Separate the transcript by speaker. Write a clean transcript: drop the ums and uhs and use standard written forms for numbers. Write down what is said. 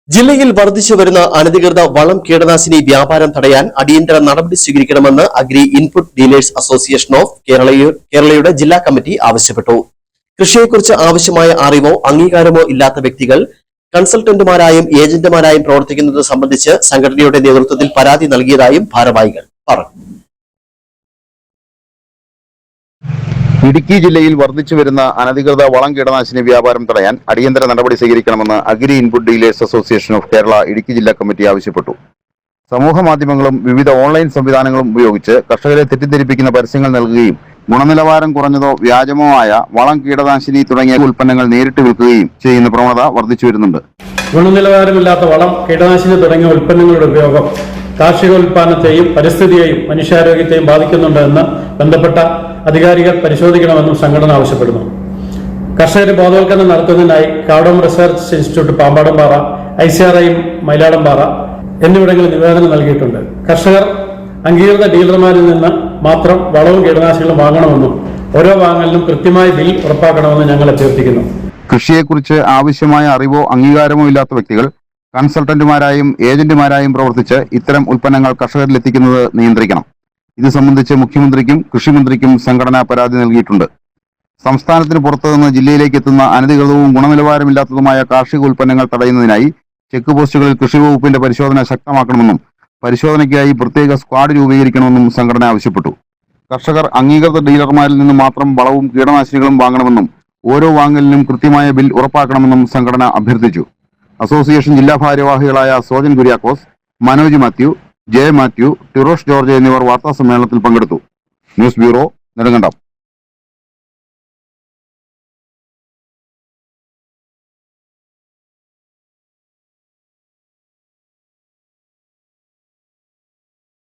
Speaker 1: ജില്ലയിൽ വർദ്ധിച്ചു വരുന്ന അനധികൃത വളം കീടനാശിനി വ്യാപാരം തടയാൻ അടിയന്തര നടപടി സ്വീകരിക്കണമെന്ന് agri input dealers association of കേരളയുടെ ജില്ലാ കമ്മിറ്റി ആവശ്യപ്പെട്ടു. കൃഷിയെക്കുറിച്ച് ആവശ്യമായ അറിവോ അംഗീകാരമോ ഇല്ലാത്ത വ്യക്തികൾ കൺസൾട്ടന്റുമാരായും ഏജന്റുമാരായും പ്രവർത്തിക്കുന്നത് സംബന്ധിച്ച് സംഘടനയുടെ നേതൃത്വത്തിൽ പരാതി നൽകിയതായും ഭാരവാഹികൾ പറഞ്ഞു.
Speaker 2: ഇടുക്കി ജില്ലയിൽ വർദ്ധിച്ചു വരുന്ന അനധികൃത വളം കീടനാശിനി വ്യാപാരം തടയാൻ അടിയന്തര നടപടി സ്വീകരിക്കണമെന്ന് agri input dealers association of Kerala Idukki ജില്ലാ കമ്മിറ്റി ആവശ്യപ്പെട്ടു. സമൂഹ മാധ്യമങ്ങളും വിവിധ ഓൺലൈൻ സംവിധാനങ്ങളും ഉപയോഗിച്ച് കർഷകരെ തെറ്റിദ്ധരിപ്പിക്കുന്ന പരസ്യങ്ങൾ നൽകുകയും ഗുണനിലവാരം കുറഞ്ഞതോ വ്യാജമോ ആയ വളം കീടനാശിനി തുടങ്ങിയ ഉൽപ്പന്നങ്ങൾ നേരിട്ട് വിൽക്കുകയും ചെയ്യുന്ന പ്രവണത വർദ്ധിച്ചു വരുന്നുണ്ട്.
Speaker 3: ഗുണനിലവാരമില്ലാത്ത വളം കീടനാശിനി തുടങ്ങിയ ഉൽപ്പന്നങ്ങളുടെ ഉപയോഗം കാർഷിക ഉൽപ്പാദനത്തെയും പരിസ്ഥിതിയെയും മനുഷ്യാരോഗ്യത്തെയും ബാധിക്കുന്നുണ്ടെന്ന് ബന്ധപ്പെട്ട അധികാരികൾ പരിശോധിക്കണമെന്നും സംഘടന ആവശ്യപ്പെടുന്നു. കർഷകരെ ബോധവൽക്കരണം നടത്തുന്നതിനായി കാവടം റിസർച്ച് ഇൻസ്റ്റിറ്റ്യൂട്ട് പാമ്പാടംപാറ, ICRI മയിലാടംപാറ എന്നിവിടങ്ങളിൽ നിവേദനം നൽകിയിട്ടുണ്ട്. കർഷകർ അംഗീകൃത ഡീലർമാരിൽ നിന്ന് മാത്രം വളവും കീടനാശിനികളും വാങ്ങണമെന്നും ഓരോ വാങ്ങലിനും കൃത്യമായ ബിൽ ഉറപ്പാക്കണമെന്നും ഞങ്ങൾ അഭ്യർത്ഥിക്കുന്നു.
Speaker 2: കൃഷിയെക്കുറിച്ച് ആവശ്യമായ അറിവോ അംഗീകാരമോ ഇല്ലാത്ത വ്യക്തികൾ കൺസൾട്ടന്റുമാരായും ഏജന്റുമാരായും പ്രവർത്തിച്ച് ഇത്തരം ഉൽപ്പന്നങ്ങൾ കർഷകരിലെത്തിക്കുന്നത് നിയന്ത്രിക്കണം. ഇത് സംബന്ധിച്ച് മുഖ്യമന്ത്രിക്കും കൃഷിമന്ത്രിക്കും സംഘടന പരാതി നൽകിയിട്ടുണ്ട്. സംസ്ഥാനത്തിന് പുറത്തുനിന്ന് ജില്ലയിലേക്ക് എത്തുന്ന അനധികൃതവും ഗുണനിലവാരമില്ലാത്തതുമായ കാർഷിക ഉൽപ്പന്നങ്ങൾ തടയുന്നതിനായി ചെക്ക് പോസ്റ്റുകളിൽ കൃഷി വകുപ്പിന്റെ പരിശോധന ശക്തമാക്കണമെന്നും പരിശോധനയ്ക്കായി പ്രത്യേക സ്ക്വാഡ് രൂപീകരിക്കണമെന്നും സംഘടന ആവശ്യപ്പെട്ടു. കർഷകർ അംഗീകൃത ഡീലർമാരിൽ നിന്ന് മാത്രം വളവും കീടനാശിനികളും വാങ്ങണമെന്നും ഓരോ വാങ്ങലിനും കൃത്യമായ ബിൽ ഉറപ്പാക്കണമെന്നും സംഘടന അഭ്യർത്ഥിച്ചു. അസോസിയേഷൻ ജില്ലാ ഭാരവാഹികളായ സോജൻ കുര്യാക്കോസ്, മനോജ് മാത്യു, ജയ മാത്യു, ടിറോഷ് ജോർജ് എന്നിവർ വാർത്താ സമ്മേളനത്തിൽ പങ്കെടുത്തു. News bureau, Nedumkandam.